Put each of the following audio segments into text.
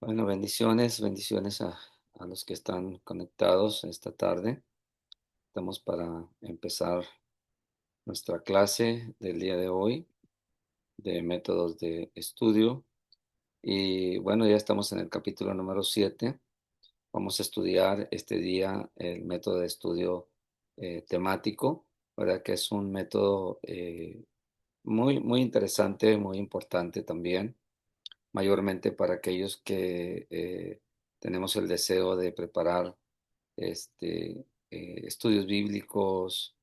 Bueno, bendiciones, bendiciones a los que están conectados esta tarde. Estamos para empezar nuestra clase del día de hoy de métodos de estudio. Y bueno, ya estamos en el capítulo número 7. Vamos a estudiar este día el método de estudio temático, ¿verdad? Que es un método muy, muy interesante, muy importante también, mayormente para aquellos que tenemos el deseo de preparar estudios bíblicos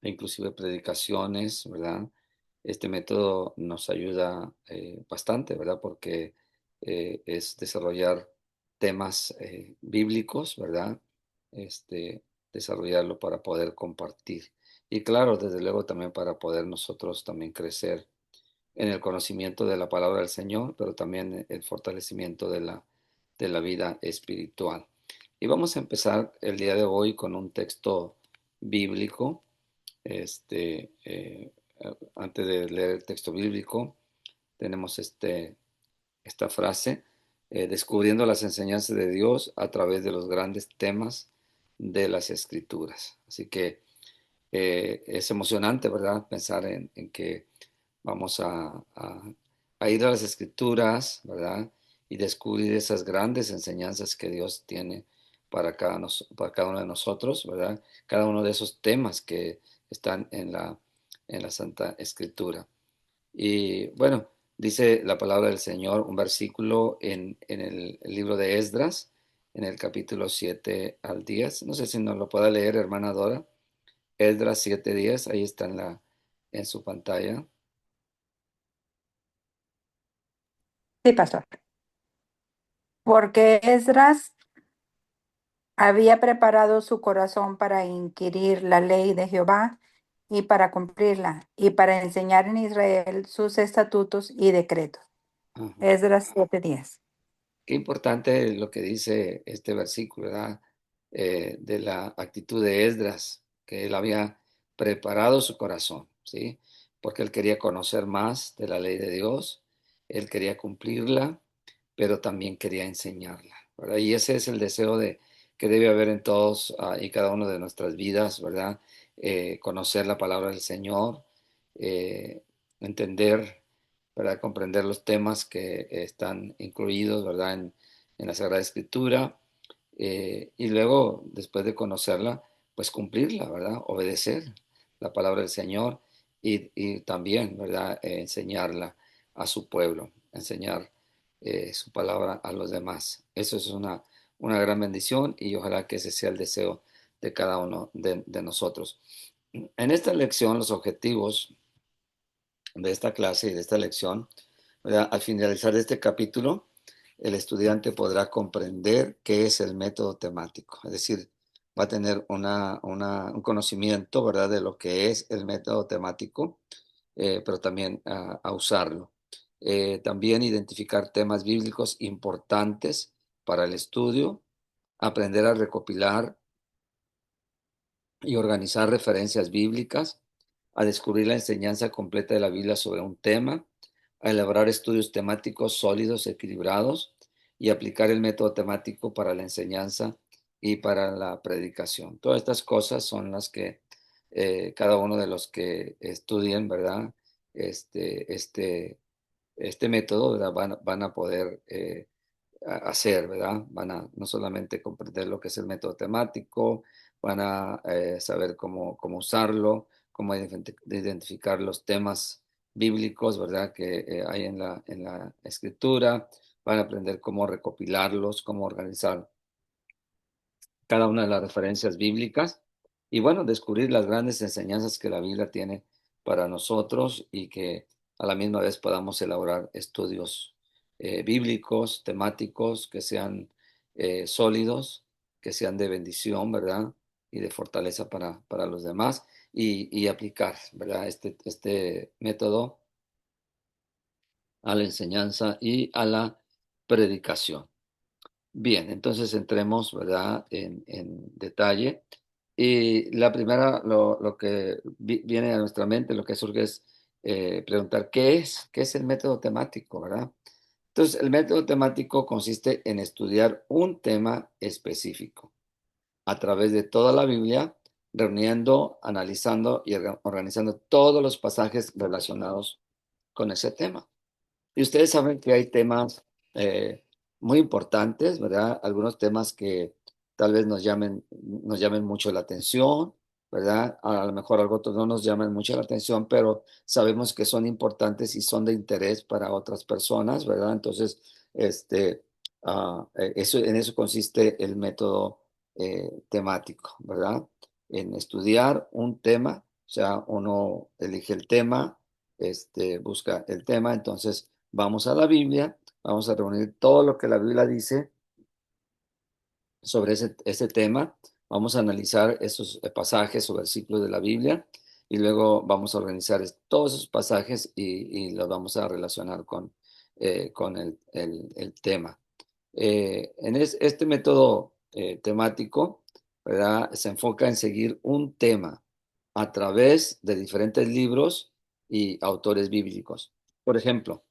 e inclusive predicaciones, ¿verdad? Este método nos ayuda bastante, ¿verdad? Porque es desarrollar temas bíblicos, ¿verdad? Este, desarrollarlo para poder compartir. Y claro, desde luego también para poder nosotros también crecer en el conocimiento de la palabra del Señor, pero también el fortalecimiento de la vida espiritual. Y vamos a empezar el día de hoy con un texto bíblico. Este, eh, Antes de leer el texto bíblico, tenemos esta frase, descubriendo las enseñanzas de Dios a través de los grandes temas de las Escrituras. Así que es emocionante, ¿verdad? Pensar en que vamos a ir a las Escrituras, ¿verdad? Y descubrir esas grandes enseñanzas que Dios tiene para cada uno de nosotros, ¿verdad? Cada uno de esos temas que están en la Santa Escritura. Y bueno, dice la palabra del Señor, un versículo en el libro de Esdras, en el capítulo 7 al 10. No sé si nos lo pueda leer, hermana Dora. Esdras 7:10, ahí está en su pantalla. Sí, pastor. Porque Esdras había preparado su corazón para inquirir la ley de Jehová y para cumplirla, y para enseñar en Israel sus estatutos y decretos. Ajá. Esdras 7:10. Qué importante lo que dice este versículo, ¿verdad? De la actitud de Esdras, que él había preparado su corazón, ¿sí? Porque él quería conocer más de la ley de Dios, él quería cumplirla, pero también quería enseñarla, ¿verdad? Y ese es el deseo que debe haber en todos y cada uno de nuestras vidas, ¿verdad? Conocer la palabra del Señor, eh, entender, ¿verdad? Comprender los temas que están incluidos, ¿verdad? En la Sagrada Escritura, y luego, después de conocerla, pues cumplirla, ¿verdad? Obedecer la palabra del Señor y también, ¿verdad? Enseñarla a su pueblo, enseñar su palabra a los demás. Eso es una gran bendición y ojalá que ese sea el deseo de cada uno de nosotros. En esta lección, los objetivos de esta clase y de esta lección, ¿verdad? Al finalizar este capítulo, el estudiante podrá comprender qué es el método temático, es decir, va a tener un conocimiento, ¿verdad?, de lo que es el método temático, pero también a usarlo. También identificar temas bíblicos importantes para el estudio, aprender a recopilar y organizar referencias bíblicas, a descubrir la enseñanza completa de la Biblia sobre un tema, a elaborar estudios temáticos sólidos, equilibrados y aplicar el método temático para la enseñanza y para la predicación. Todas estas cosas son las que cada uno de los que estudien, ¿verdad? Este, este, este método, ¿verdad? Van a poder hacer, ¿verdad? Van a no solamente comprender lo que es el método temático, van a saber cómo usarlo, cómo identificar los temas bíblicos, ¿verdad? Que hay en la escritura, van a aprender cómo recopilarlos, cómo organizar cada una de las referencias bíblicas y bueno, descubrir las grandes enseñanzas que la Biblia tiene para nosotros y que a la misma vez podamos elaborar estudios bíblicos, temáticos, que sean sólidos, que sean de bendición, ¿verdad? Y de fortaleza para los demás y aplicar, ¿verdad? Este método a la enseñanza y a la predicación. Bien, entonces entremos, ¿verdad?, en detalle. Y la primera, lo que viene a nuestra mente, lo que surge es preguntar, ¿qué es? ¿Qué es el método temático, verdad? Entonces, el método temático consiste en estudiar un tema específico a través de toda la Biblia, reuniendo, analizando y organizando todos los pasajes relacionados con ese tema. Y ustedes saben que hay temas eh, muy importantes, ¿verdad? Algunos temas que tal vez nos llamen mucho la atención, ¿verdad? A lo mejor algo otros no nos llaman mucho la atención, pero sabemos que son importantes y son de interés para otras personas, ¿verdad? Entonces, este, en eso consiste el método temático, ¿verdad? En estudiar un tema, o sea, uno elige el tema, busca el tema, entonces vamos a la Biblia, vamos a reunir todo lo que la Biblia dice sobre ese tema, vamos a analizar esos pasajes o versículos de la Biblia y luego vamos a organizar todos esos pasajes y los vamos a relacionar con el tema. Este método temático, ¿verdad? Se enfoca en seguir un tema a través de diferentes libros y autores bíblicos. Por ejemplo,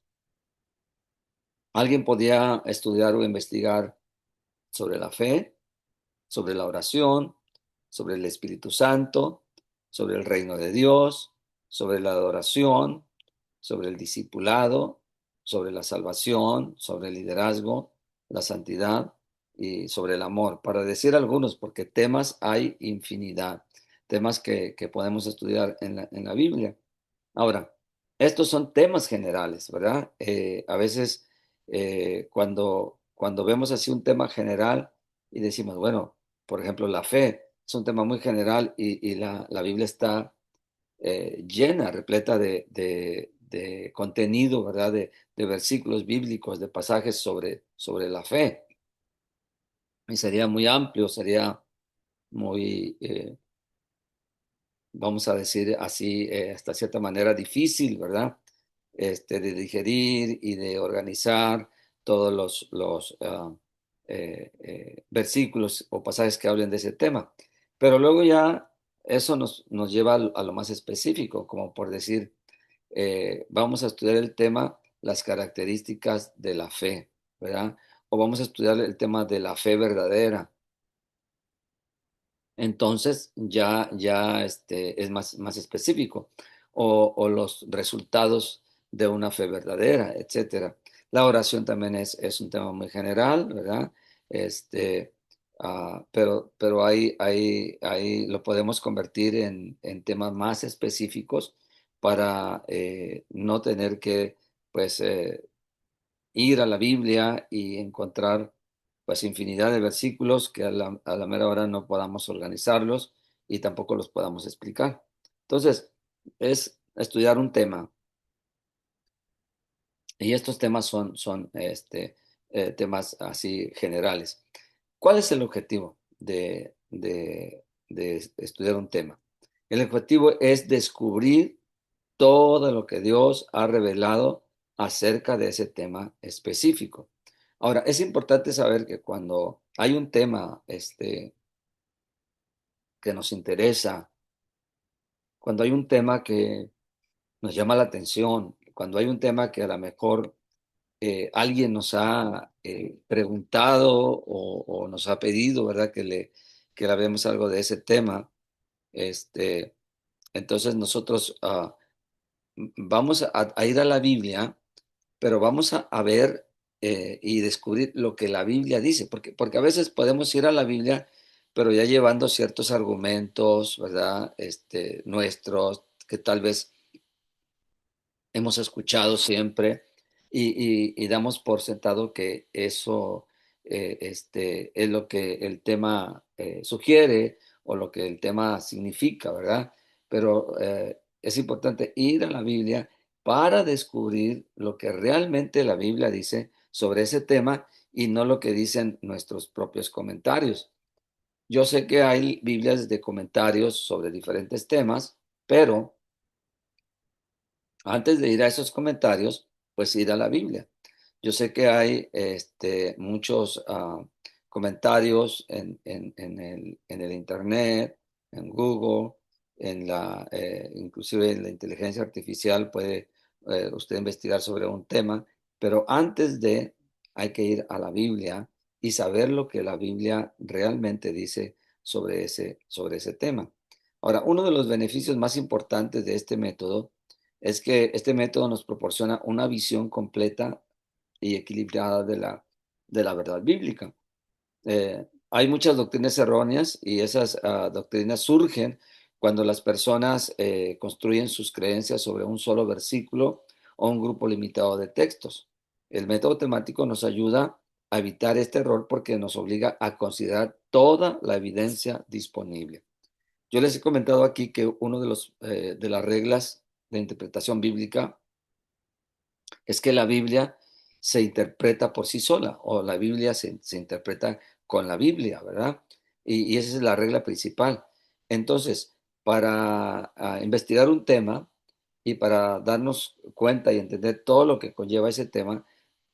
alguien podía estudiar o investigar sobre la fe, sobre la oración, sobre el Espíritu Santo, sobre el reino de Dios, sobre la adoración, sobre el discipulado, sobre la salvación, sobre el liderazgo, la santidad y sobre el amor, para decir algunos, porque temas hay infinidad, temas que podemos estudiar en la Biblia. Ahora, estos son temas generales, ¿verdad? A veces cuando vemos así un tema general y decimos, bueno, por ejemplo, la fe es un tema muy general y la Biblia está llena, repleta de contenido, ¿verdad? De versículos bíblicos, de pasajes sobre la fe. Y sería muy amplio, sería muy, vamos a decir así, hasta cierta manera difícil, ¿verdad? De digerir y de organizar todos los versículos o pasajes que hablen de ese tema. Pero luego ya eso nos lleva a lo más específico, como por decir, vamos a estudiar el tema, las características de la fe, ¿verdad? O vamos a estudiar el tema de la fe verdadera. Entonces ya es más específico. O los resultados de una fe verdadera, etcétera. La oración también es un tema muy general, ¿verdad? Este, pero ahí lo podemos convertir en temas más específicos para no tener que, pues, ir a la Biblia y encontrar pues infinidad de versículos que a la mera hora no podamos organizarlos y tampoco los podamos explicar. Entonces, es estudiar un tema y estos temas son temas así generales. ¿Cuál es el objetivo de estudiar un tema? El objetivo es descubrir todo lo que Dios ha revelado acerca de ese tema específico. Ahora, es importante saber que cuando hay un tema que nos interesa, cuando hay un tema que nos llama la atención, cuando hay un tema que a lo mejor alguien nos ha preguntado o nos ha pedido, ¿verdad? Que le hablemos algo de ese tema, este, entonces nosotros vamos a ir a la Biblia, pero vamos a ver y descubrir lo que la Biblia dice, porque a veces podemos ir a la Biblia, pero ya llevando ciertos argumentos, ¿verdad? Nuestros, que tal vez hemos escuchado siempre y damos por sentado que eso es lo que el tema sugiere o lo que el tema significa, ¿verdad? Pero es importante ir a la Biblia para descubrir lo que realmente la Biblia dice sobre ese tema y no lo que dicen nuestros propios comentarios. Yo sé que hay Biblias de comentarios sobre diferentes temas, pero antes de ir a esos comentarios, pues ir a la Biblia. Yo sé que hay muchos comentarios en el Internet, en Google, inclusive en la inteligencia artificial puede usted investigar sobre un tema Pero antes de, hay que ir a la Biblia y saber lo que la Biblia realmente dice sobre ese tema. Ahora, uno de los beneficios más importantes de este método es que este método nos proporciona una visión completa y equilibrada de la verdad bíblica. Hay muchas doctrinas erróneas y esas doctrinas surgen cuando las personas construyen sus creencias sobre un solo versículo o un grupo limitado de textos. El método temático nos ayuda a evitar este error porque nos obliga a considerar toda la evidencia disponible. Yo les he comentado aquí que uno de de las reglas de interpretación bíblica es que la Biblia se interpreta por sí sola o la Biblia se interpreta con la Biblia, ¿verdad? Y esa es la regla principal. Entonces, para investigar un tema y para darnos cuenta y entender todo lo que conlleva ese tema,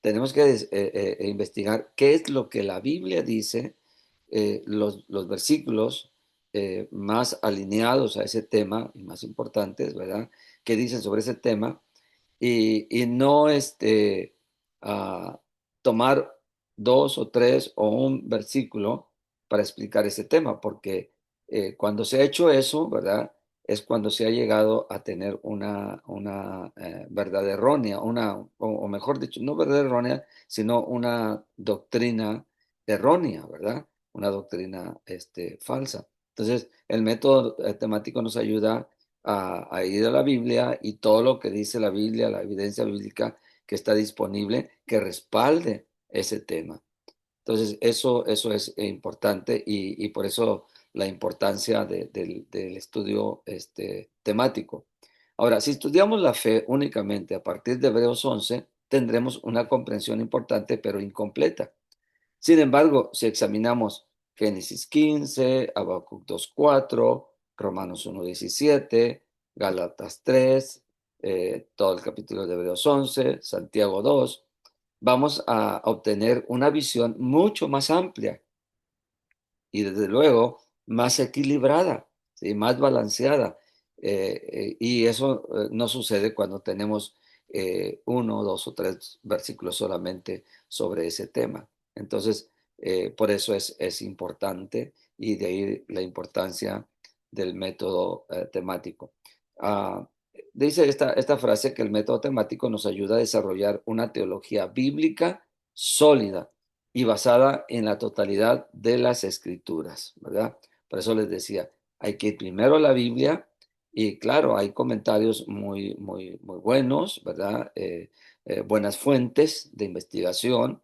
tenemos que investigar qué es lo que la Biblia dice, los versículos más alineados a ese tema y más importantes, ¿verdad? ¿Qué dicen sobre ese tema? Y no ah, tomar dos o tres o un versículo para explicar ese tema, porque cuando se ha hecho eso, ¿verdad? Es cuando se ha llegado a tener una verdad errónea, o mejor dicho, no verdad errónea, sino una doctrina errónea, ¿verdad? Una doctrina falsa. Entonces, el método temático nos ayuda a ir a la Biblia y todo lo que dice la Biblia, la evidencia bíblica que está disponible, que respalde ese tema. Entonces, eso es importante y por eso la importancia del estudio temático. Ahora, si estudiamos la fe únicamente a partir de Hebreos 11, tendremos una comprensión importante pero incompleta. Sin embargo, si examinamos Génesis 15, Habacuc 2:4, Romanos 1:17, Gálatas 3, todo el capítulo de Hebreos 11, Santiago 2, vamos a obtener una visión mucho más amplia y desde luego más equilibrada, ¿sí? Más balanceada. Y eso no sucede cuando tenemos uno, dos o tres versículos solamente sobre ese tema. Entonces, por eso es importante y de ahí la importancia del método temático. Ah, dice esta frase que el método temático nos ayuda a desarrollar una teología bíblica sólida y basada en la totalidad de las escrituras, ¿verdad? Por eso les decía, hay que ir primero a la Biblia y claro, hay comentarios muy buenos, ¿verdad? Buenas fuentes de investigación,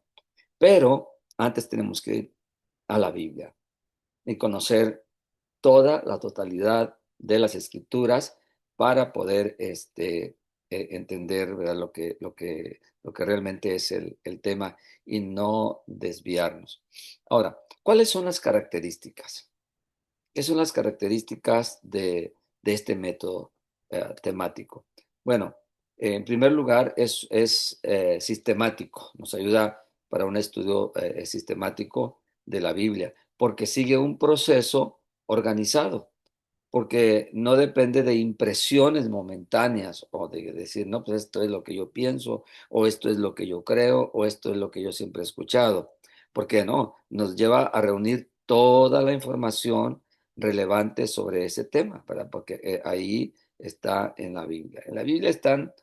pero antes tenemos que ir a la Biblia y conocer toda la totalidad de las escrituras para poder entender, ¿verdad? Lo que realmente es el tema y no desviarnos. Ahora, ¿cuáles son las características? ¿Qué son las características de este método temático? Bueno, en primer lugar, es sistemático, nos ayuda para un estudio sistemático de la Biblia, porque sigue un proceso organizado porque no depende de impresiones momentáneas o de decir, no, pues esto es lo que yo pienso, o esto es lo que yo creo, o esto es lo que yo siempre he escuchado. Porque no, nos lleva a reunir toda la información relevante sobre ese tema, ¿verdad? Porque ahí está en la Biblia. En la Biblia están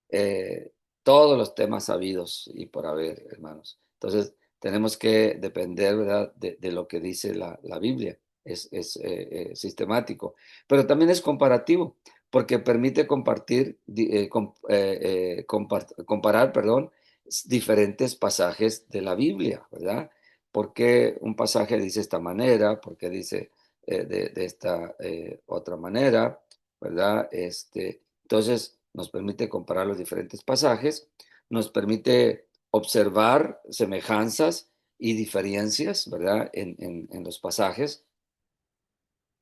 eh, todos los temas sabidos y por haber, hermanos. Entonces, tenemos que depender, ¿verdad?, de lo que dice la Biblia. Es sistemático, pero también es comparativo, porque permite comparar, perdón, diferentes pasajes de la Biblia, ¿verdad? Porque un pasaje dice esta manera, porque dice de esta otra manera, ¿verdad? Entonces, nos permite comparar los diferentes pasajes, nos permite observar semejanzas y diferencias, ¿verdad? En los pasajes,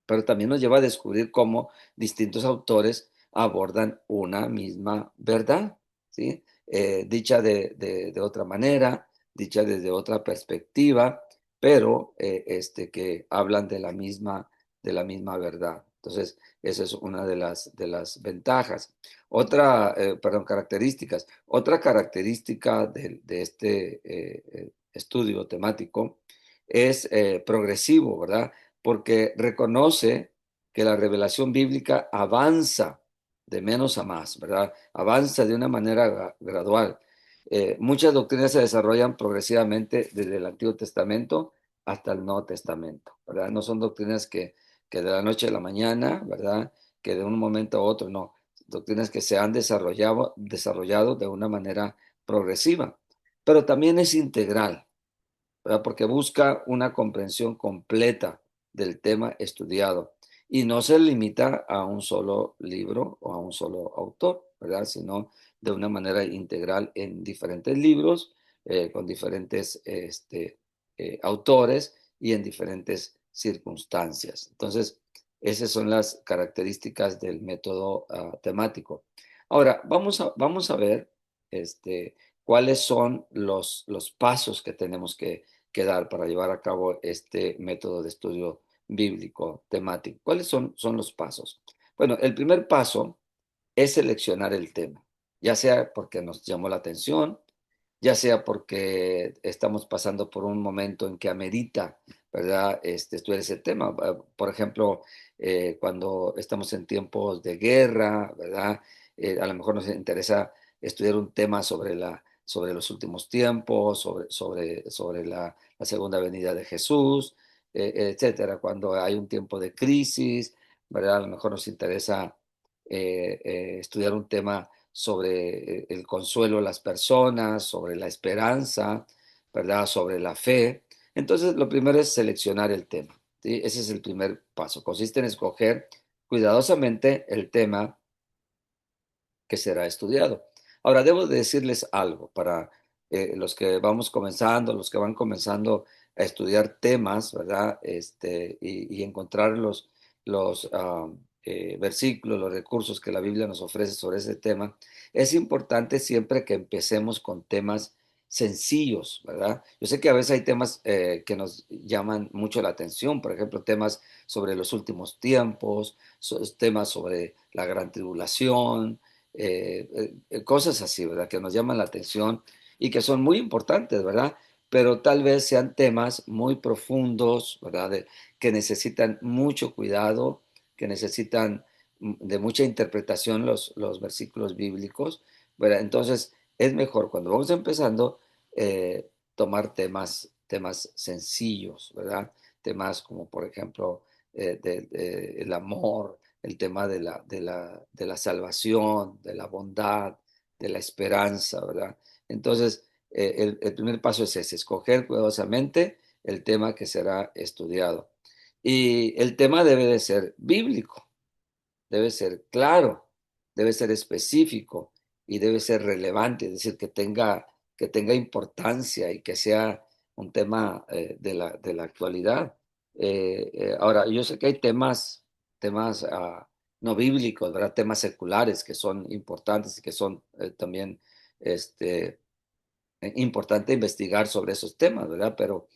pero también nos lleva a descubrir cómo distintos autores abordan una misma verdad, ¿sí? Dicha de otra manera, dicha desde otra perspectiva, pero que hablan de la misma verdad. Entonces, esa es una de las ventajas. Perdón, características. Otra característica de este estudio temático es progresivo, ¿verdad? Porque reconoce que la revelación bíblica avanza de menos a más, ¿verdad? Avanza de una manera gradual. Muchas doctrinas se desarrollan progresivamente desde el Antiguo Testamento hasta el Nuevo Testamento, ¿verdad? No son doctrinas que de la noche a la mañana, ¿verdad? Que de un momento a otro, no. Doctrinas que se han desarrollado de una manera progresiva, pero también es integral, ¿verdad? Porque busca una comprensión completa del tema estudiado y no se limita a un solo libro o a un solo autor, ¿verdad? Sino de una manera integral en diferentes libros, con diferentes autores y en diferentes circunstancias. Entonces, esas son las características del método temático. Ahora, vamos a ver cuáles son los pasos que tenemos que dar para llevar a cabo este método de estudio bíblico temático. ¿Cuáles son los pasos? Bueno, el primer paso es seleccionar el tema, ya sea porque nos llamó la atención, ya sea porque estamos pasando por un momento en que amerita, ¿verdad? Estudiar ese tema. Por ejemplo, cuando estamos en tiempos de guerra, ¿verdad? A lo mejor nos interesa estudiar un tema sobre los últimos tiempos, sobre la segunda venida de Jesús, etcétera. Cuando hay un tiempo de crisis, ¿verdad? A lo mejor nos interesa estudiar un tema sobre el consuelo de las personas, sobre la esperanza, ¿verdad? Sobre la fe. Entonces, lo primero es seleccionar el tema, ¿sí? Ese es el primer paso. Consiste en escoger cuidadosamente el tema que será estudiado. Ahora, debo de decirles algo para los que vamos comenzando, los que van comenzando a estudiar temas, ¿verdad? Y encontrar los versículos, los recursos que la Biblia nos ofrece sobre ese tema. Es importante siempre que empecemos con temas sencillos, ¿verdad? Yo sé que a veces hay temas que nos llaman mucho la atención, por ejemplo, temas sobre los últimos tiempos, temas sobre la gran tribulación, cosas así, ¿verdad? Que nos llaman la atención y que son muy importantes, ¿verdad? Pero tal vez sean temas muy profundos, ¿verdad? Que necesitan mucho cuidado, que necesitan de mucha interpretación los versículos bíblicos, ¿verdad? Entonces, es mejor cuando vamos empezando tomar temas sencillos, ¿verdad? Temas como, por ejemplo, el amor, el tema de la salvación, de la bondad, de la esperanza, ¿verdad? Entonces, el primer paso es ese, escoger cuidadosamente el tema que será estudiado. Y el tema debe de ser bíblico, debe ser claro, debe ser específico y debe ser relevante, es decir, que tenga importancia y que sea un tema de la actualidad. Ahora, yo sé que hay temas no bíblicos, ¿verdad? Temas seculares que son importantes y que son también este, importante investigar sobre esos temas, ¿verdad? Pero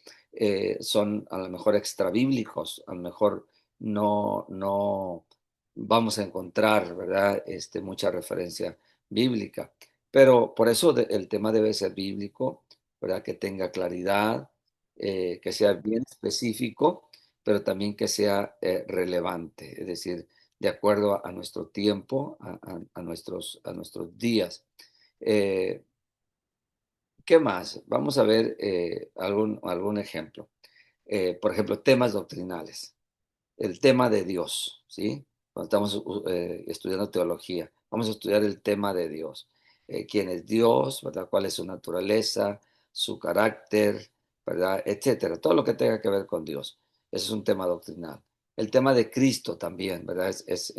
son a lo mejor extrabíblicos, a lo mejor no vamos a encontrar, ¿verdad? Mucha referencia bíblica. Pero por eso el tema debe ser bíblico, ¿verdad? Que tenga claridad, que sea bien específico, pero también que sea relevante, es decir, de acuerdo a nuestro tiempo, a nuestros días. Eh, ¿Qué más? Vamos a ver algún ejemplo. Por ejemplo, temas doctrinales. El tema de Dios, ¿sí? Cuando estamos estudiando teología, vamos a estudiar el tema de Dios. ¿Quién es Dios? ¿Verdad? ¿Cuál es su naturaleza? Su carácter, ¿verdad? Etcétera. Todo lo que tenga que ver con Dios. Ese es un tema doctrinal. El tema de Cristo también, ¿verdad? Es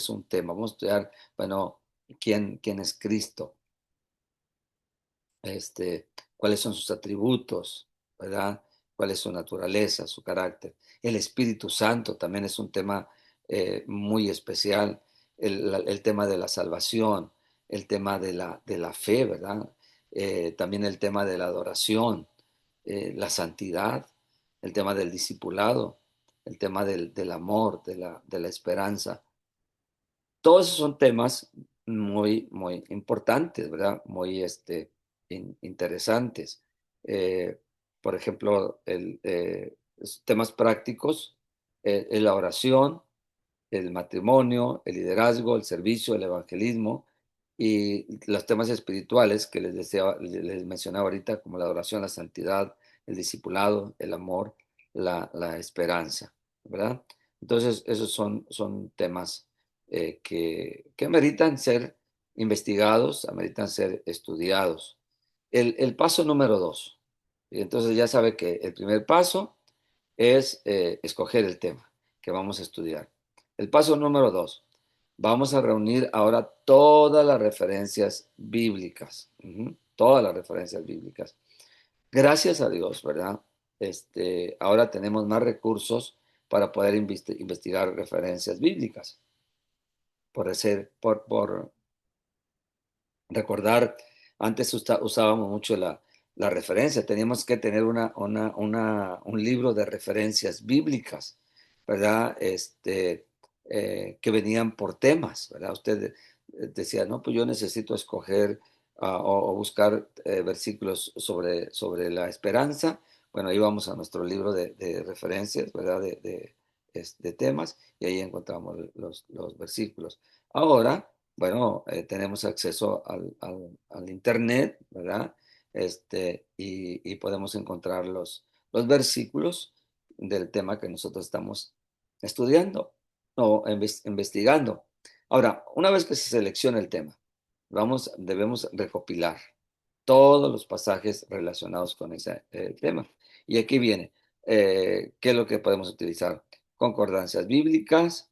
un tema. Vamos a estudiar, bueno, quién es Cristo, este, cuáles son sus atributos, ¿verdad? ¿Cuál es su naturaleza, su carácter? El Espíritu Santo también es un tema muy especial, el tema de la salvación, el tema de la fe, ¿verdad? También el tema de la adoración, la santidad, el tema del discipulado, el tema del amor, de la esperanza. Todos esos son temas muy, muy importantes, ¿verdad? Muy interesantes. Eh, por ejemplo, temas prácticos, la oración, el matrimonio, el liderazgo, el servicio, el evangelismo y los temas espirituales que les mencionaba ahorita, como la adoración, la santidad, el discipulado, el amor, la esperanza, ¿verdad? Entonces, esos son temas que ameritan ser investigados, ameritan ser estudiados. El paso número dos. Y entonces ya sabe que el primer paso es escoger el tema que vamos a estudiar. El paso número dos, vamos a reunir ahora todas las referencias bíblicas, todas las referencias bíblicas. Gracias a Dios, ¿verdad? Ahora tenemos más recursos para poder investigar referencias bíblicas. Por recordar, antes usábamos mucho la referencia, teníamos que tener un libro de referencias bíblicas, ¿verdad? Que venían por temas, ¿verdad? Usted decía, no, pues yo necesito escoger o buscar versículos sobre la esperanza. Bueno, ahí vamos a nuestro libro de referencias, ¿verdad? De temas, y ahí encontramos los versículos. Ahora, bueno, tenemos acceso al Internet, ¿verdad? Y podemos encontrar los versículos del tema que nosotros estamos estudiando o investigando. Ahora, una vez que se selecciona el tema, debemos recopilar todos los pasajes relacionados con ese tema. Y aquí viene, ¿qué es lo que podemos utilizar? Concordancias bíblicas,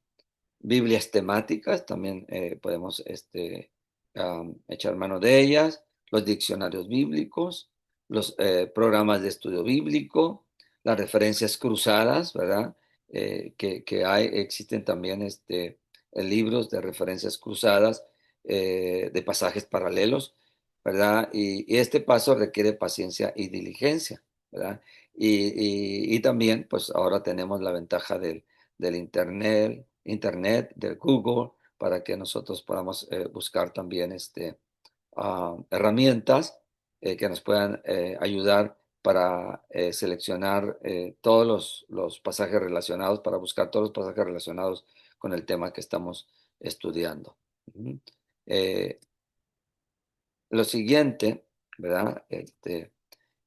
Biblias temáticas, también podemos echar mano de ellas, los diccionarios bíblicos, los programas de estudio bíblico, las referencias cruzadas, ¿verdad? Existen también libros de referencias cruzadas, de pasajes paralelos, ¿verdad? Y este paso requiere paciencia y diligencia, ¿verdad? Y también, pues ahora tenemos la ventaja del Internet, del Google, para que nosotros podamos buscar también herramientas que nos puedan ayudar para seleccionar todos los pasajes relacionados, para buscar todos los pasajes relacionados con el tema que estamos estudiando. Ujú. Eh, lo siguiente, ¿verdad?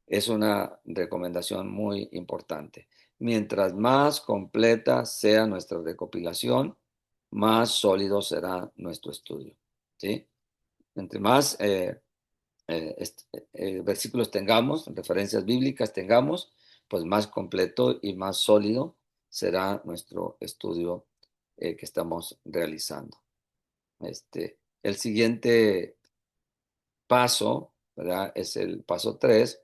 Es una recomendación muy importante. Mientras más completa sea nuestra recopilación, más sólido será nuestro estudio. ¿Sí? Entre más versículos tengamos, referencias bíblicas tengamos, pues más completo y más sólido será nuestro estudio que estamos realizando. El siguiente paso, ¿verdad? Es el paso 3.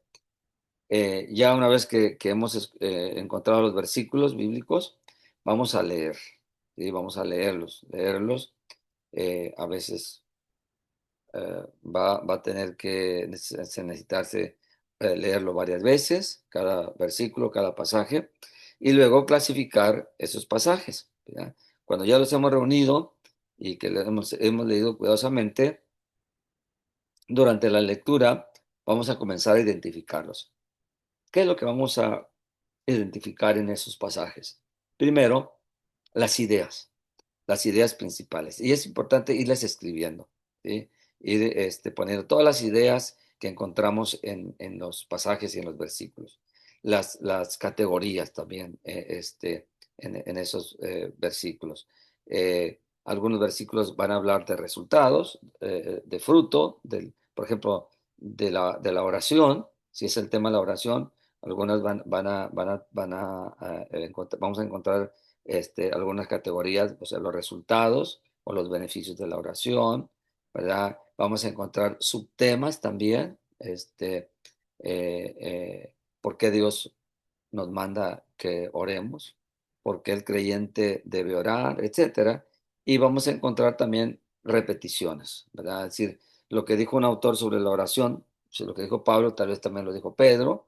Ya una vez que hemos encontrado los versículos bíblicos, vamos a leer, ¿sí? Vamos a leerlos. A veces va a tener que necesitarse leerlo varias veces, cada versículo, cada pasaje, y luego clasificar esos pasajes, ¿verdad? Cuando ya los hemos reunido y que hemos leído cuidadosamente, durante la lectura vamos a comenzar a identificarlos. ¿Qué es lo que vamos a identificar en esos pasajes? Primero, las ideas principales. Y es importante irlas escribiendo, ¿sí? Ir poniendo todas las ideas que encontramos en los pasajes y en los versículos. Las categorías también en esos versículos. Algunos versículos van a hablar de resultados, de fruto, por ejemplo, de la oración, si es el tema de la oración. Algunas vamos a encontrar algunas categorías, o sea, los resultados o los beneficios de la oración, ¿verdad? Vamos a encontrar subtemas también, por qué Dios nos manda que oremos, por qué el creyente debe orar, etcétera. Y vamos a encontrar también repeticiones, ¿verdad? Es decir, lo que dijo un autor sobre la oración, lo que dijo Pablo, tal vez también lo dijo Pedro,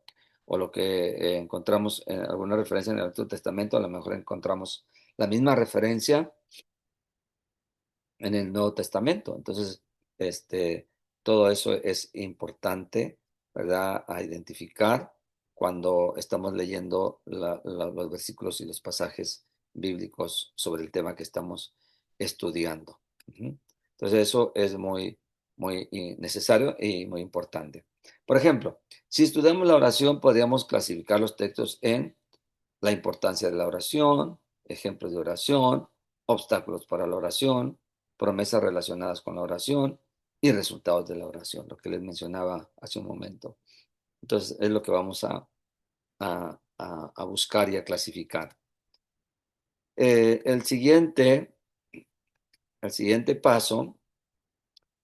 o lo que encontramos en alguna referencia en el Antiguo Testamento, a lo mejor encontramos la misma referencia en el Nuevo Testamento. Entonces, todo eso es importante, ¿verdad? A identificar cuando estamos leyendo los versículos y los pasajes bíblicos sobre el tema que estamos estudiando. Ujú. Entonces, eso es muy, muy necesario y muy importante. Por ejemplo, si estudiamos la oración, podríamos clasificar los textos en la importancia de la oración, ejemplos de oración, obstáculos para la oración, promesas relacionadas con la oración y resultados de la oración, lo que les mencionaba hace un momento. Entonces, es lo que vamos a buscar y a clasificar. El siguiente paso,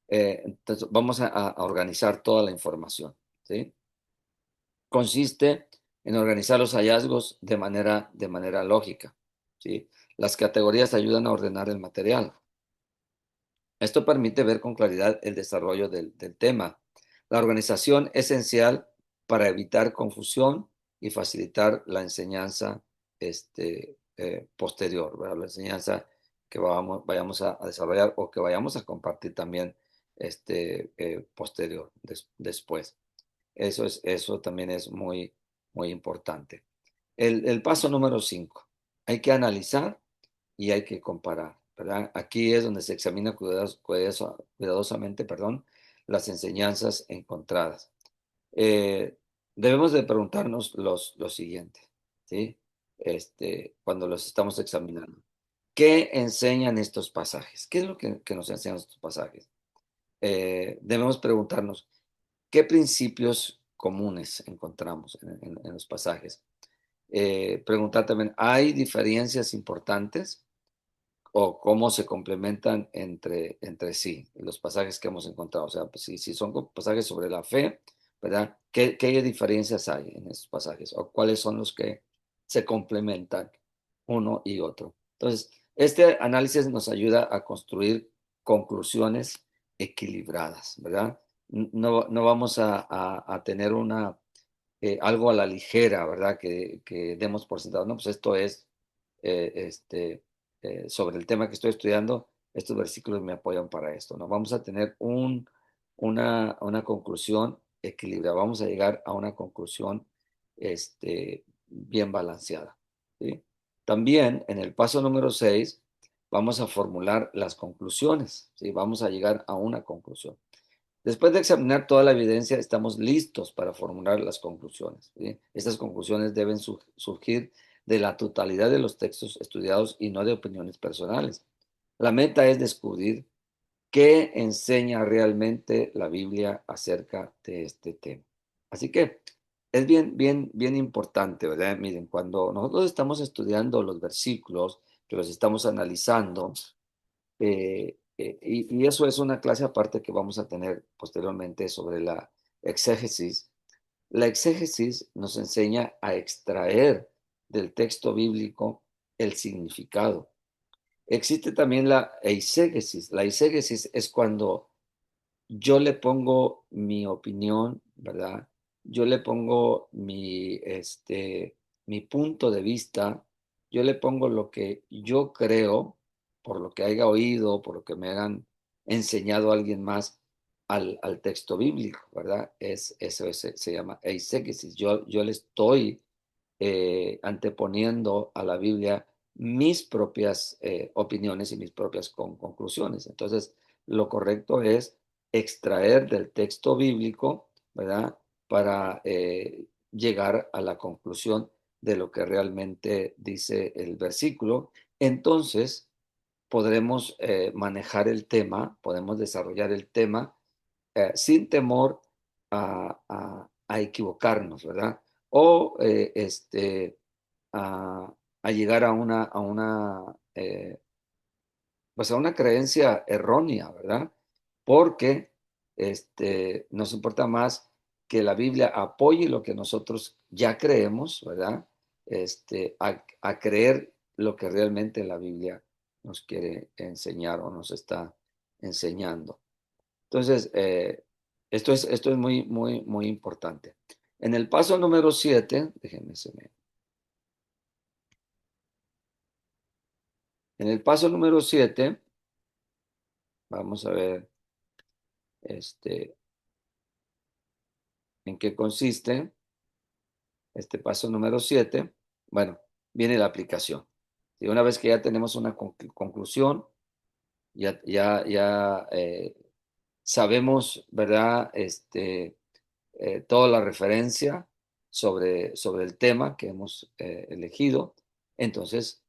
entonces vamos a organizar toda la información, ¿sí? Consiste en organizar los hallazgos de manera lógica, ¿sí? Las categorías ayudan a ordenar el material. Esto permite ver con claridad el desarrollo del tema. La organización es esencial para evitar confusión y facilitar la enseñanza posterior, ¿verdad? La enseñanza que vayamos a desarrollar o que vayamos a compartir también posterior, después. Eso también es muy, muy importante. El paso número 5. Hay que analizar y hay que comparar, ¿verdad? Aquí es donde se examina cuidadosamente, perdón, las enseñanzas encontradas. Eh, Debemos de preguntarnos lo siguiente, ¿sí? Cuando los estamos examinando. ¿Qué enseñan estos pasajes? ¿Qué es lo que nos enseñan estos pasajes? Debemos preguntarnos, ¿qué principios comunes encontramos en los pasajes? Preguntar también, ¿hay diferencias importantes o cómo se complementan entre sí los pasajes que hemos encontrado? O sea, pues, si son pasajes sobre la fe, ¿verdad? ¿Qué diferencias hay en esos pasajes? ¿O cuáles son los que se complementan uno y otro? Entonces, este análisis nos ayuda a construir conclusiones equilibradas, ¿verdad? No vamos a tener algo a la ligera, ¿verdad? Que demos por sentado. No, pues esto es sobre el tema que estoy estudiando, estos versículos me apoyan para esto, ¿no? Vamos a tener una conclusión equilibrada, vamos a llegar a una conclusión bien balanceada, ¿sí? También en el paso número 6 vamos a formular las conclusiones, ¿sí? Vamos a llegar a una conclusión. Después de examinar toda la evidencia, estamos listos para formular las conclusiones, ¿sí? Estas conclusiones deben surgir de la totalidad de los textos estudiados y no de opiniones personales. La meta es descubrir qué enseña realmente la Biblia acerca de este tema. Así que es bien, bien, bien importante, ¿verdad? Miren, cuando nosotros estamos estudiando los versículos, que los estamos analizando, y eso es una clase aparte que vamos a tener posteriormente sobre la exégesis. La exégesis nos enseña a extraer del texto bíblico el significado. Existe también la eisegesis. La eisegesis es cuando yo le pongo mi opinión, ¿verdad? Yo le pongo mi punto de vista, yo le pongo lo que yo creo, por lo que haya oído, por lo que me hayan enseñado alguien más al texto bíblico, ¿verdad? Se llama eisegesis. Yo le estoy anteponiendo a la Biblia mis propias opiniones y mis propias conclusiones. Entonces, lo correcto es extraer del texto bíblico, ¿verdad? Para llegar a la conclusión de lo que realmente dice el versículo. Entonces, podremos manejar el tema, podemos desarrollar el tema sin temor a equivocarnos, ¿verdad? O a llegar pues a una creencia errónea, ¿verdad? Porque nos importa más que la Biblia apoye lo que nosotros ya creemos, ¿verdad? A creer lo que realmente la Biblia nos quiere enseñar o nos está enseñando. Entonces, esto es muy, muy, muy importante. En el paso número 7, déjenme se me- En el paso número 7, vamos a ver este, en qué consiste este paso número 7. Bueno, viene la aplicación. Y una vez que ya tenemos una conclusión, ya sabemos, ¿verdad? Toda la referencia sobre el tema que hemos elegido, entonces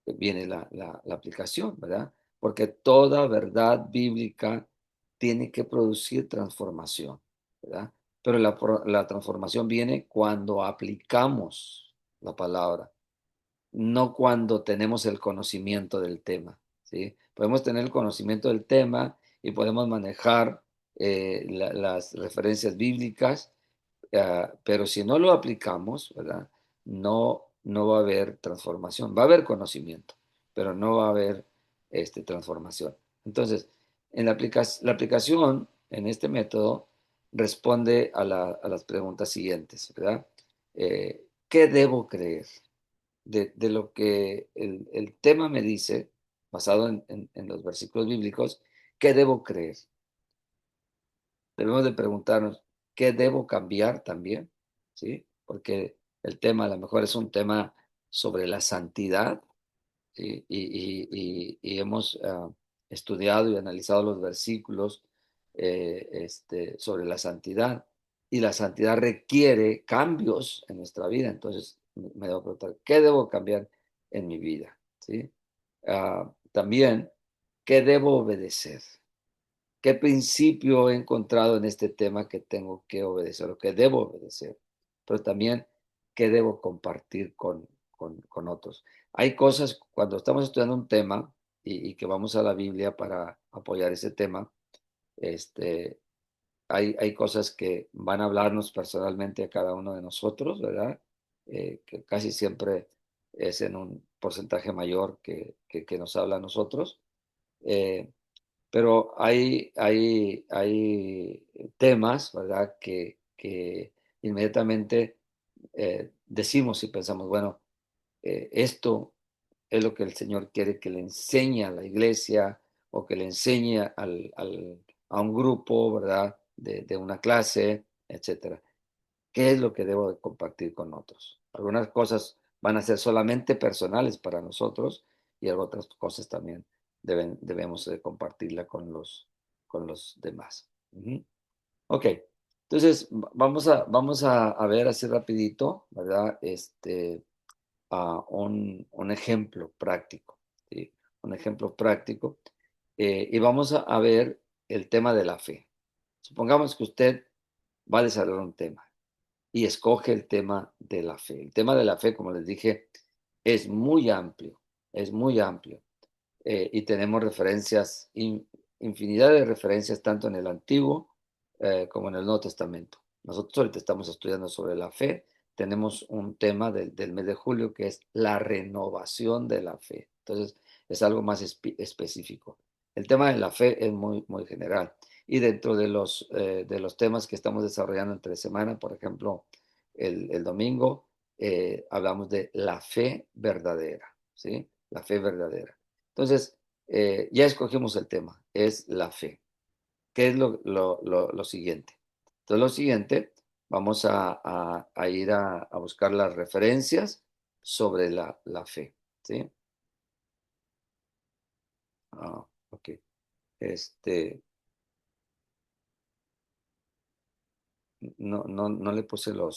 viene la aplicación, ¿verdad? Porque toda verdad bíblica tiene que producir transformación, ¿verdad? Pero la transformación viene cuando aplicamos la palabra, no cuando tenemos el conocimiento del tema, ¿sí? Podemos tener el conocimiento del tema y podemos manejar las referencias bíblicas, pero si no lo aplicamos, ¿verdad? No va a haber transformación. Va a haber conocimiento, pero no va a haber transformación. Entonces, la aplicación en este método responde a las preguntas siguientes, ¿verdad? ¿Qué debo creer? De lo que el tema me dice, basado en los versículos bíblicos, ¿qué debo creer? Debemos de preguntarnos, ¿qué debo cambiar también? ¿Sí? Porque el tema a lo mejor es un tema sobre la santidad, ¿sí? Y hemos estudiado y analizado los versículos sobre la santidad. Y la santidad requiere cambios en nuestra vida. Entonces me debo preguntar, ¿qué debo cambiar en mi vida? ¿Sí? También, ¿qué debo obedecer? ¿Qué principio he encontrado en este tema que tengo que obedecer o que debo obedecer? Pero también, ¿qué debo compartir con otros? Hay cosas, cuando estamos estudiando un tema y que vamos a la Biblia para apoyar ese tema, este, hay cosas que van a hablarnos personalmente a cada uno de nosotros, ¿verdad? Que casi siempre es en un porcentaje mayor que nos habla a nosotros. Eh, pero hay temas, ¿verdad? Que inmediatamente decimos y pensamos, bueno, esto es lo que el Señor quiere que le enseñe a la iglesia o que le enseñe a un grupo, ¿verdad? De una clase, etcétera. ¿Qué es lo que debo de compartir con otros? Algunas cosas van a ser solamente personales para nosotros y otras cosas también debemos de compartirla con los demás. Ujú. Ok, entonces vamos a ver así rapidito, ¿verdad? Un ejemplo práctico, ¿sí? Un ejemplo práctico. Y vamos a ver el tema de la fe. Supongamos que usted va a desarrollar un tema y escoge el tema de la fe. El tema de la fe, como les dije, es muy amplio, es muy amplio. Y tenemos referencias, infinidad de referencias, tanto en el Antiguo como en el Nuevo Testamento. Nosotros ahorita estamos estudiando sobre la fe. Tenemos un tema del mes de julio que es la renovación de la fe. Entonces, es algo más específico. El tema de la fe es muy, muy general. Y dentro de los temas que estamos desarrollando entre semana, por ejemplo, el domingo, hablamos de la fe verdadera, ¿sí? La fe verdadera. Entonces, ya escogimos el tema, es la fe. ¿Qué es lo siguiente? Entonces, lo siguiente, vamos a ir a buscar las referencias sobre la fe, ¿sí? Ok. Este, no le puse lo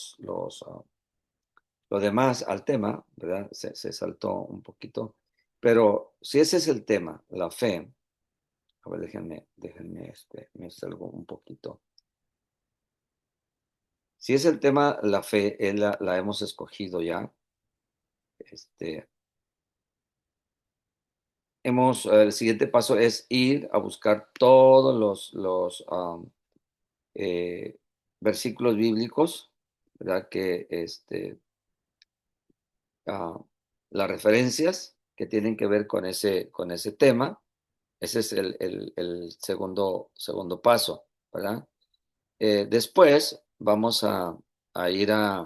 demás al tema, ¿verdad? Se saltó un poquito. Pero si ese es el tema, la fe, a ver, déjenme, me salgo un poquito. Si es el tema, la fe, la hemos escogido ya. Este, el siguiente paso es ir a buscar todos los eh, versículos bíblicos, ¿verdad? Ah, las referencias que tienen que ver con ese tema. Ese es el segundo paso, ¿verdad? Después vamos a ir a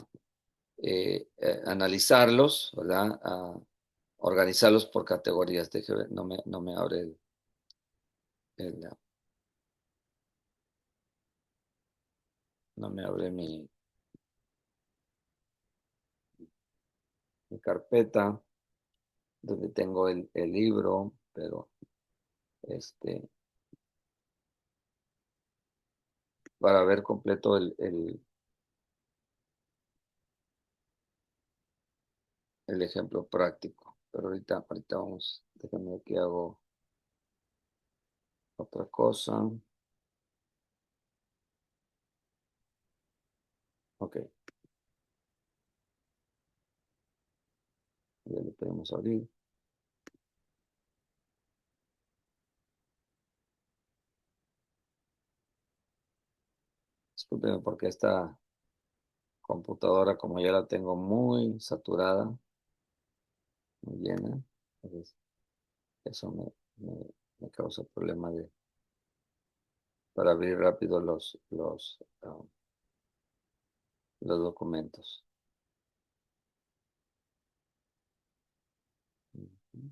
analizarlos, ¿verdad? A organizarlos por categorías. Déjeme ver, no me abre el- no me abre mi carpeta donde tengo el libro, pero este, para ver completo el ejemplo práctico. Pero ahorita vamos, déjame que hago otra cosa. Ok, ya lo podemos abrir. Discúlpeme porque esta computadora, como ya la tengo muy saturada, muy llena, entonces eso me causa problema para abrir rápido los documentos. Ujú.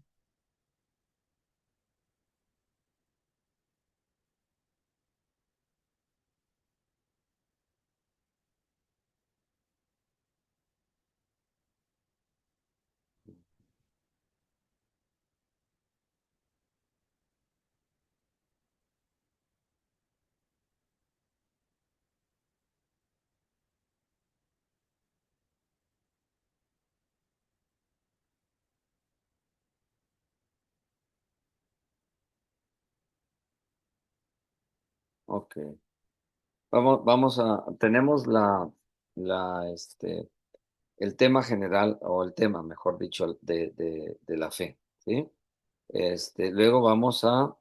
Ok, tenemos el tema general, o el tema, mejor dicho, de la fe, ¿sí? Luego vamos a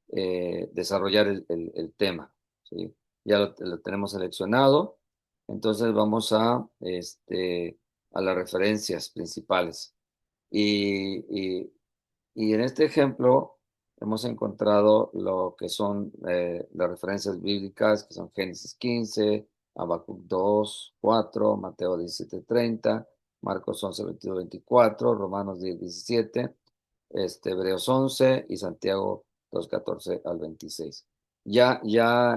desarrollar el tema, ¿sí? Ya lo tenemos seleccionado, entonces vamos a las referencias principales. Y, y en este ejemplo hemos encontrado lo que son las referencias bíblicas, que son Génesis 15, Habacuc 2, 4, Mateo 17, 30, Marcos 11, 22, 24, Romanos 10, 17, Hebreos 11 y Santiago 2, 14 al 26. Ya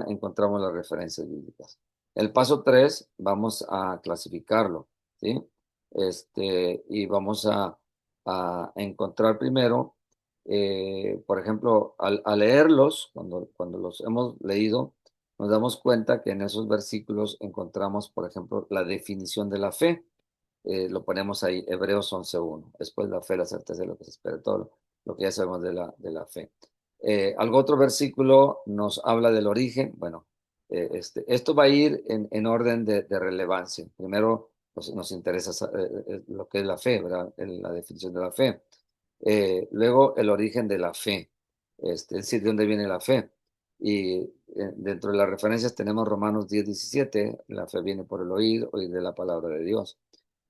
encontramos las referencias bíblicas. El paso 3 vamos a clasificarlo, ¿sí? Y vamos a encontrar primero, por ejemplo, al leerlos, cuando los hemos leído, nos damos cuenta que en esos versículos encontramos, por ejemplo, la definición de la fe. Lo ponemos ahí, Hebreos 11:1. Después la fe, la certeza de lo que se espera, todo lo que ya sabemos de la fe. Algo otro versículo nos habla del origen. Bueno, esto va a ir en orden de relevancia. Primero nos interesa lo que es la fe, ¿verdad? La definición de la fe. Luego el origen de la fe, es decir, de dónde viene la fe. Y dentro de las referencias tenemos Romanos 10:17, la fe viene por el oír de la palabra de Dios.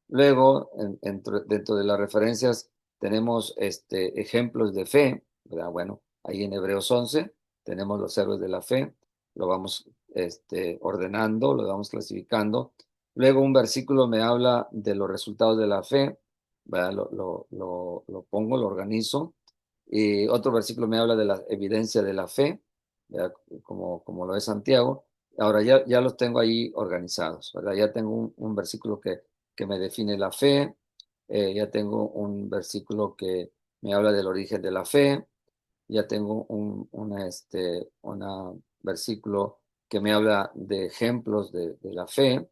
Luego, dentro de las referencias tenemos ejemplos de fe, ¿verdad? Bueno, ahí en Hebreos 11 tenemos los héroes de la fe, lo vamos ordenando, lo vamos clasificando. Luego un versículo me habla de los resultados de la fe, ¿verdad? Lo pongo, lo organizo. Y otro versículo me habla de la evidencia de la fe, ¿verdad? Como lo es Santiago. Ahora ya los tengo ahí organizados, ¿verdad? Ya tengo un versículo que me define la fe, ya tengo un versículo que me habla del origen de la fe, ya tengo un versículo que me habla de ejemplos de la fe,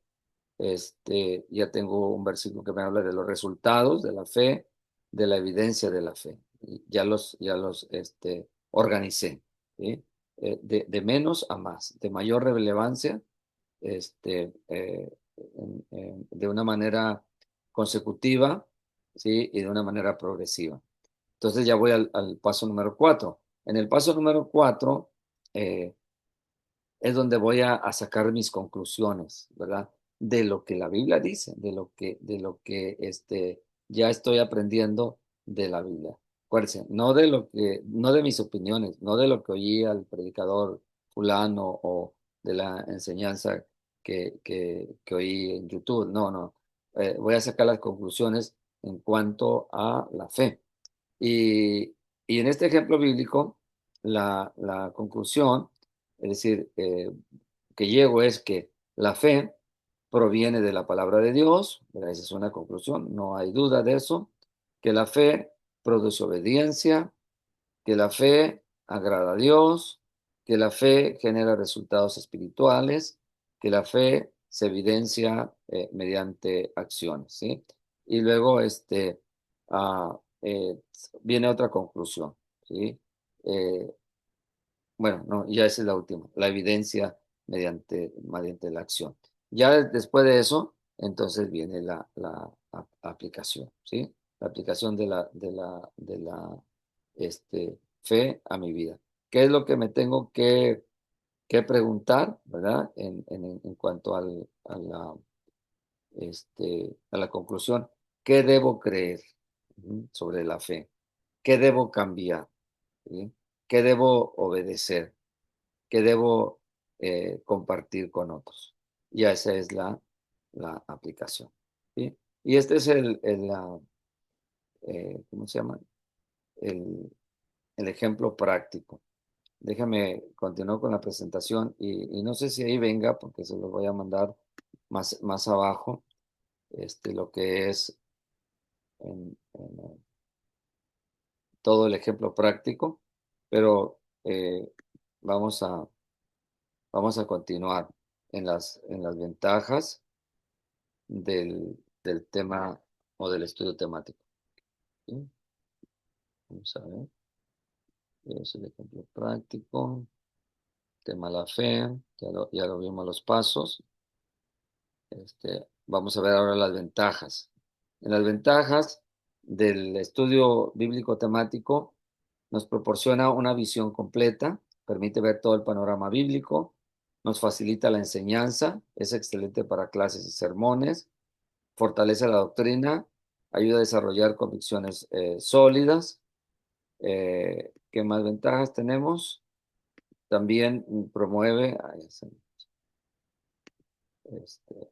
ya tengo un versículo que me habla de los resultados de la fe, de la evidencia de la fe. Y ya los organicé, ¿sí? De menos a más, de mayor relevancia, de una manera consecutiva, ¿sí? Y de una manera progresiva. Entonces ya voy al paso número 4. En el paso número 4, es donde voy a sacar mis conclusiones, ¿verdad? De lo que la Biblia dice, de lo que ya estoy aprendiendo de la Biblia. Acuérdense, no de mis opiniones, no de lo que oí al predicador fulano o de la enseñanza que oí en YouTube. No, no. Voy a sacar las conclusiones en cuanto a la fe. Y, y en este ejemplo bíblico, la conclusión, es decir, que llego es que la fe proviene de la palabra de Dios, ¿verdad? Esa es una conclusión, no hay duda de eso, que la fe produce obediencia, que la fe agrada a Dios, que la fe genera resultados espirituales, que la fe se evidencia mediante acciones, ¿sí? Y luego ah, eh, viene otra conclusión, ¿sí? Eh, bueno, no, ya esa es la última, la evidencia mediante la acción. Ya después de eso, entonces viene la aplicación, ¿sí? La aplicación de la fe a mi vida. ¿Qué es lo que me tengo que preguntar, ¿verdad? En cuanto a la conclusión, ¿qué debo creer sobre la fe? ¿Qué debo cambiar? ¿Sí? ¿Qué debo obedecer? Que debo compartir con otros? Ya esa es la aplicación, ¿sí? Y este es ¿cómo se llama? El, el ejemplo práctico. Déjame continuar con la presentación y no sé si ahí venga, porque se lo voy a mandar más abajo, lo que es en todo el ejemplo práctico, pero vamos a, vamos a continuar en las ventajas del tema o del estudio temático, ¿sí? Vamos a ver, es el ejemplo práctico, tema la fe, ya lo vimos los pasos. Vamos a ver ahora las ventajas. En las ventajas del estudio bíblico temático nos proporciona una visión completa, permite ver todo el panorama bíblico, nos facilita la enseñanza, es excelente para clases y sermones, fortalece la doctrina, ayuda a desarrollar convicciones sólidas. ¿Qué más ventajas tenemos? También promueve, este, este,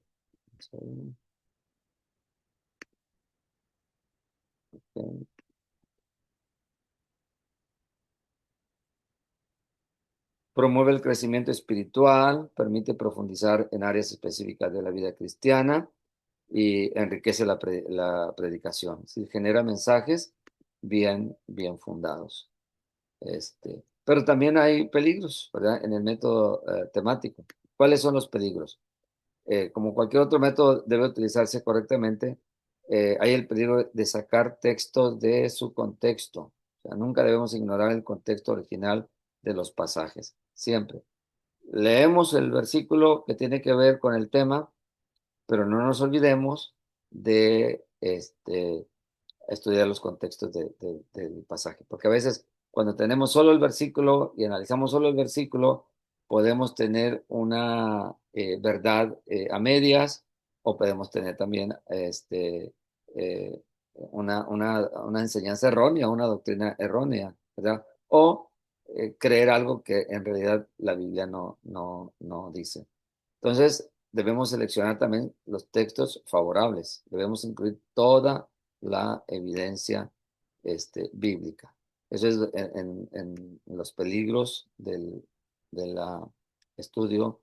promueve el crecimiento espiritual, permite profundizar en áreas específicas de la vida cristiana y enriquece la predicación. Es decir, genera mensajes bien fundados. Pero también hay peligros, ¿verdad? En el método temático. ¿Cuáles son los peligros? Como cualquier otro método debe utilizarse correctamente, hay el peligro de sacar textos de su contexto. O sea, nunca debemos ignorar el contexto original de los pasajes, siempre. Leemos el versículo que tiene que ver con el tema, pero no nos olvidemos de estudiar los contextos del pasaje, porque a veces cuando tenemos solo el versículo y analizamos solo el versículo, podemos tener una verdad a medias o podemos tener también una enseñanza errónea, una doctrina errónea, ¿verdad? O creer algo que en realidad la Biblia no dice. Entonces, debemos seleccionar también los textos favorables. Debemos incluir toda la evidencia bíblica. Eso es en los peligros del estudio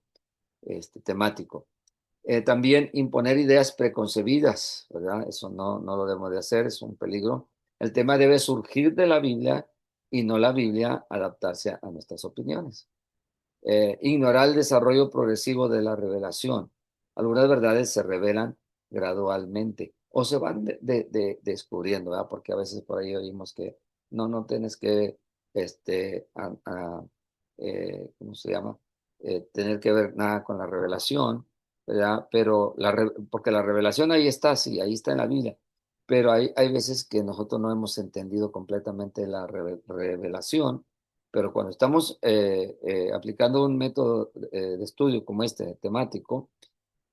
temático. También imponer ideas preconcebidas, ¿verdad? Eso no lo debemos de hacer, es un peligro. El tema debe surgir de la Biblia y no la Biblia adaptarse a nuestras opiniones. Ignorar el desarrollo progresivo de la revelación. Algunas verdades se revelan gradualmente o se van descubriendo, ¿verdad? Porque a veces por ahí oímos que no tienes que, ¿cómo se llama? Tener que ver nada con la revelación, ¿verdad? Pero porque la revelación ahí está, sí, ahí está en la Biblia, pero hay veces que nosotros no hemos entendido completamente la revelación, pero cuando estamos aplicando un método de estudio como este, temático,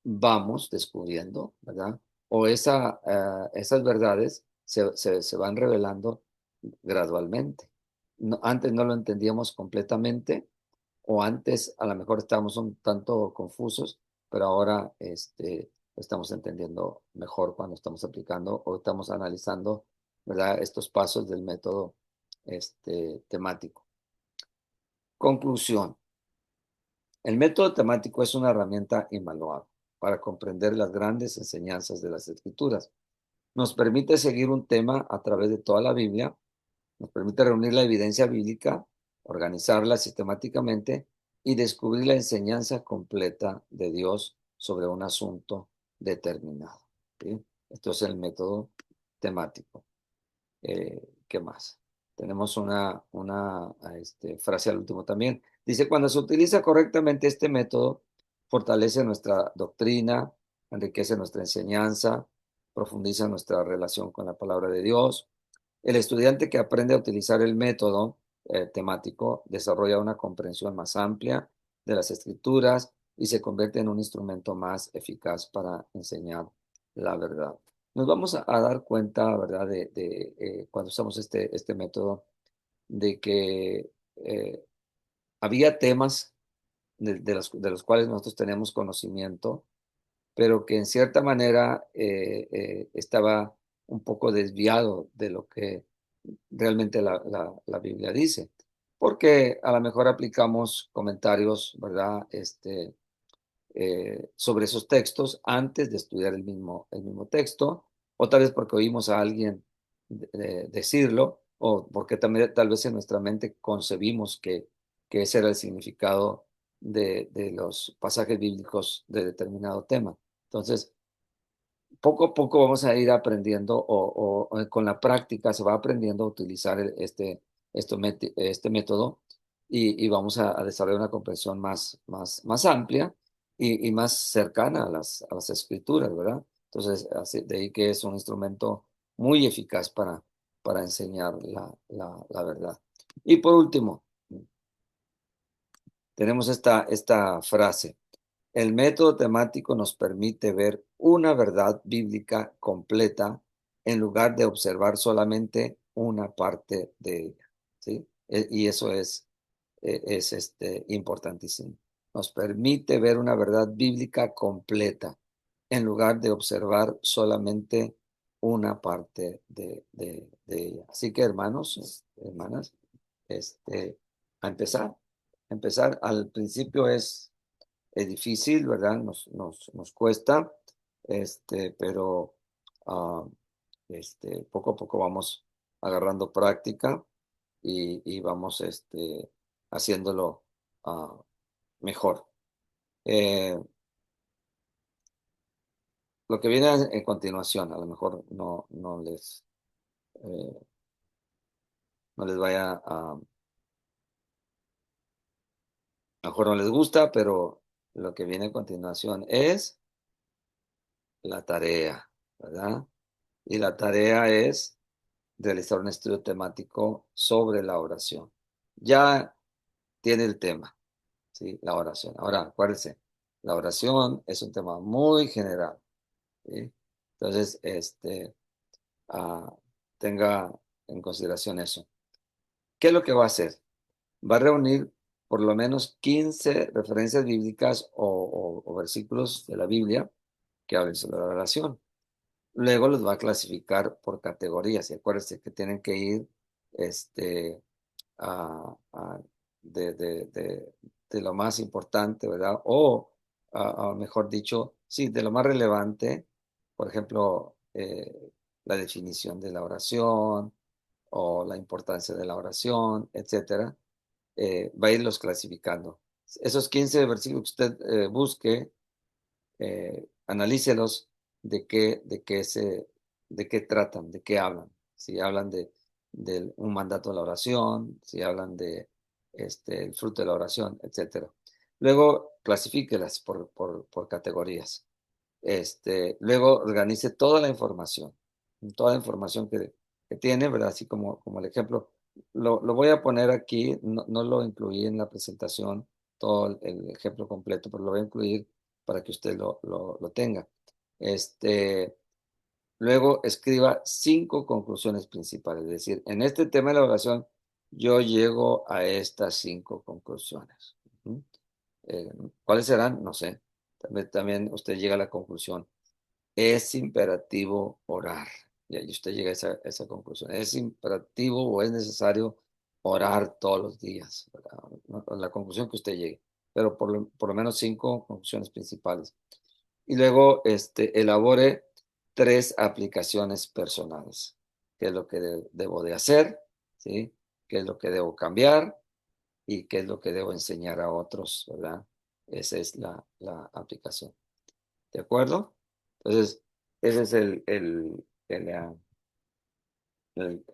vamos descubriendo, ¿verdad? O esas verdades se van revelando gradualmente. Antes no lo entendíamos completamente o antes a lo mejor estábamos un tanto confusos, pero ahora lo estamos entendiendo mejor cuando estamos aplicando o estamos analizando, ¿verdad?, estos pasos del método temático. Conclusión. El método temático es una herramienta invaluable para comprender las grandes enseñanzas de las Escrituras. Nos permite seguir un tema a través de toda la Biblia, nos permite reunir la evidencia bíblica, organizarla sistemáticamente y descubrir la enseñanza completa de Dios sobre un asunto determinado. ¿Sí? Esto es el método temático. ¿Qué más? Tenemos una frase al último también. Dice, cuando se utiliza correctamente este método, fortalece nuestra doctrina, enriquece nuestra enseñanza, profundiza nuestra relación con la palabra de Dios. El estudiante que aprende a utilizar el método temático desarrolla una comprensión más amplia de las escrituras y se convierte en un instrumento más eficaz para enseñar la verdad. Nos vamos a dar cuenta, ¿verdad?, cuando usamos este método, de que había temas de los cuales nosotros tenemos conocimiento, pero que en cierta manera estaba un poco desviado de lo que realmente la Biblia dice, porque a lo mejor aplicamos comentarios, ¿verdad?, sobre esos textos antes de estudiar el mismo texto, o tal vez porque oímos a alguien decirlo, o porque también tal vez en nuestra mente concebimos que ese era el significado de los pasajes bíblicos de determinado tema. Entonces, poco a poco vamos a ir aprendiendo o con la práctica se va aprendiendo a utilizar este método y vamos a desarrollar una comprensión más amplia y más cercana a las escrituras, ¿verdad? Entonces, de ahí que es un instrumento muy eficaz para enseñar la verdad. Y por último, tenemos esta frase. El método temático nos permite ver una verdad bíblica completa en lugar de observar solamente una parte de ella, ¿sí? Y eso es importantísimo. Nos permite ver una verdad bíblica completa en lugar de observar solamente una parte de ella. Así que, hermanos, hermanas, este, a empezar. Empezar al principio es difícil, ¿verdad? Nos cuesta, pero ah, poco a poco vamos agarrando práctica y vamos haciéndolo mejor. Eh, lo que viene en continuación, a lo mejor eh, no les vaya a lo mejor no les gusta, pero lo que viene a continuación es la tarea, ¿verdad? Y la tarea es realizar un estudio temático sobre la oración. Ya tiene el tema, ¿sí? La oración. Ahora, acuérdense, la oración es un tema muy general, ¿sí? Entonces, ah, tenga en consideración eso. ¿Qué es lo que va a hacer? Va a reunir por lo menos 15 referencias bíblicas o versículos de la Biblia que hablen sobre la oración. Luego los va a clasificar por categorías y acuérdense que tienen que ir este, a- de, de- de- de lo más importante, ¿verdad? O, mejor dicho, sí, de lo más relevante, por ejemplo, la definición de la oración o la importancia de la oración, etcétera, va a irlos clasificando. Esos 15 versículos que usted busque, analícelos de qué tratan, de qué hablan. Si hablan de un mandato de la oración, si hablan de el fruto de la oración, etcétera. Luego clasifíquelas por categorías. Luego organice toda la información que tiene, ¿verdad? Así como el ejemplo. Lo voy a poner aquí, no lo incluí en la presentación, todo el ejemplo completo, pero lo voy a incluir para que usted lo tenga. Este, Luego escriba 5 conclusiones principales, es decir, en este tema de la oración, yo llego a estas 5 conclusiones. ¿Mm? ¿Cuáles serán? No sé. también usted llega a la conclusión, es imperativo orar. Y usted llega a esa conclusión. Es imperativo o es necesario orar todos los días, ¿verdad? No, la conclusión que usted llegue, pero por lo menos 5 conclusiones principales. Y luego elabore 3 aplicaciones personales. ¿Qué es lo que debo de hacer? ¿Sí? ¿Qué es lo que debo cambiar? ¿Y qué es lo que debo enseñar a otros? ¿Verdad? Esa es la aplicación. ¿De acuerdo? Entonces, esa es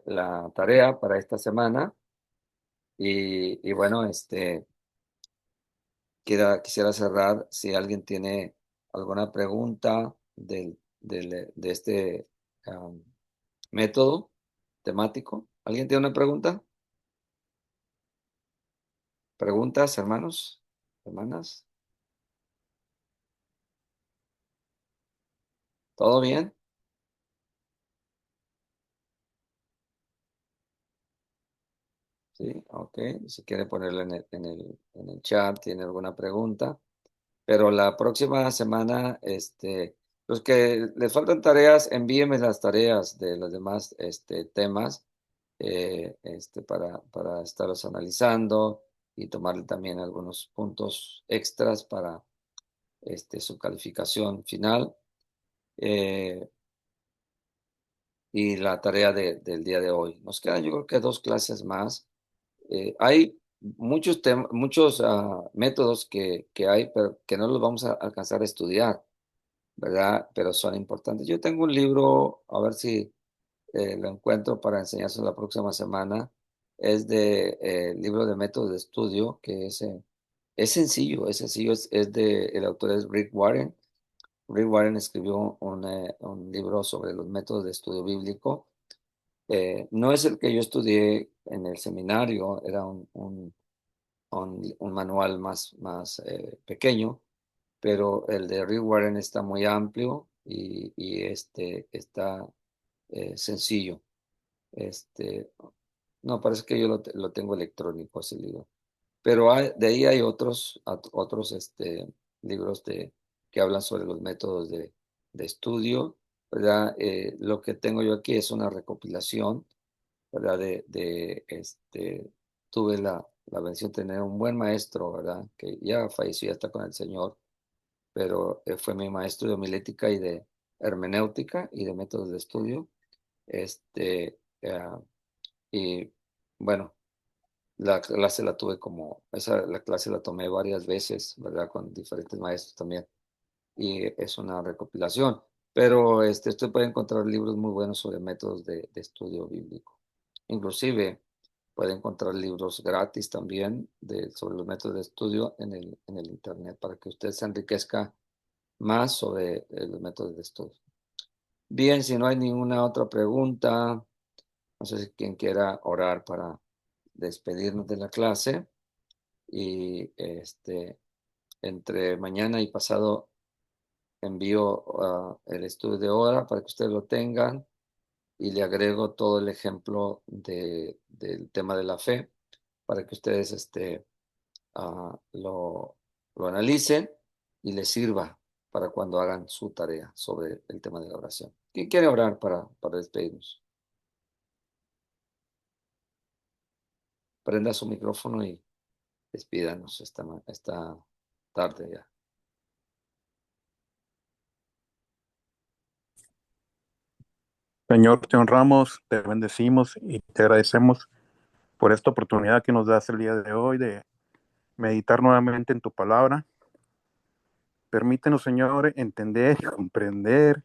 la tarea para esta semana. Y bueno, quisiera cerrar si alguien tiene alguna pregunta de este um, método temático. ¿Alguien tiene una pregunta? ¿Preguntas, hermanos? ¿Hermanas? ¿Todo bien? Sí, ok. Si quiere ponerla en el chat, tiene alguna pregunta. Pero la próxima semana, los que les faltan tareas, envíenme las tareas de los demás temas para estarlos analizando y tomarle también algunos puntos extras para su calificación final eh, y la tarea del día de hoy. Nos quedan yo creo que 2 clases más. Hay muchos métodos que hay, pero que no los vamos a alcanzar a estudiar, ¿verdad? Pero son importantes. Yo tengo un libro, a ver si lo encuentro para enseñárselo la próxima semana. Es el libro de métodos de estudio, que es sencillo, el autor es Rick Warren. Rick Warren escribió un libro sobre los métodos de estudio bíblico. No es el que yo estudié en el seminario, era un manual más pequeño, pero el de Rick Warren está muy amplio y está sencillo. Este, no, parece que yo lo tengo electrónico ese libro. Pero de ahí hay otros libros que hablan sobre los métodos de estudio, ¿verdad? Lo que tengo yo aquí es una recopilación, ¿verdad? Tuve la bendición de tener un buen maestro, ¿verdad? Que ya falleció, ya está con el Señor, pero fue mi maestro de homilética y de hermenéutica y de métodos de estudio. Y bueno, la clase la tuve la clase la tomé varias veces, ¿verdad? Con diferentes maestros también. Y es una recopilación. Pero usted puede encontrar libros muy buenos sobre métodos de estudio bíblico. Inclusive puede encontrar libros gratis también sobre los métodos de estudio en el Internet para que usted se enriquezca más sobre los métodos de estudio. Bien, si no hay ninguna otra pregunta, no sé si quien quiera orar para despedirnos de la clase y entre mañana y pasado envío el estudio de hora para que ustedes lo tengan y le agrego todo el ejemplo del tema de la fe para que ustedes lo analicen y les sirva para cuando hagan su tarea sobre el tema de la oración. ¿Quién quiere orar para despedirnos? Prenda su micrófono y despídanos esta tarde ya. Señor, te honramos, te bendecimos y te agradecemos por esta oportunidad que nos das el día de hoy de meditar nuevamente en tu palabra. Permítenos, Señor, entender y comprender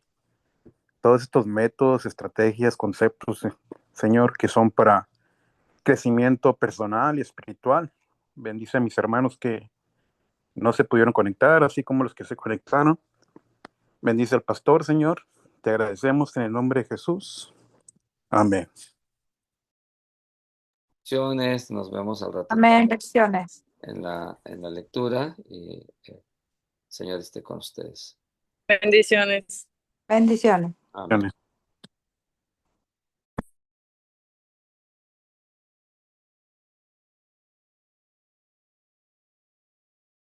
todos estos métodos, estrategias, conceptos, Señor, que son para crecimiento personal y espiritual. Bendice a mis hermanos que no se pudieron conectar, así como los que se conectaron. Bendice al pastor, Señor. Te agradecemos en el nombre de Jesús. Amén. Nos vemos al ratito Amén. Lecciones. en la lectura y Señor esté con ustedes. Bendiciones. Bendiciones. Amén.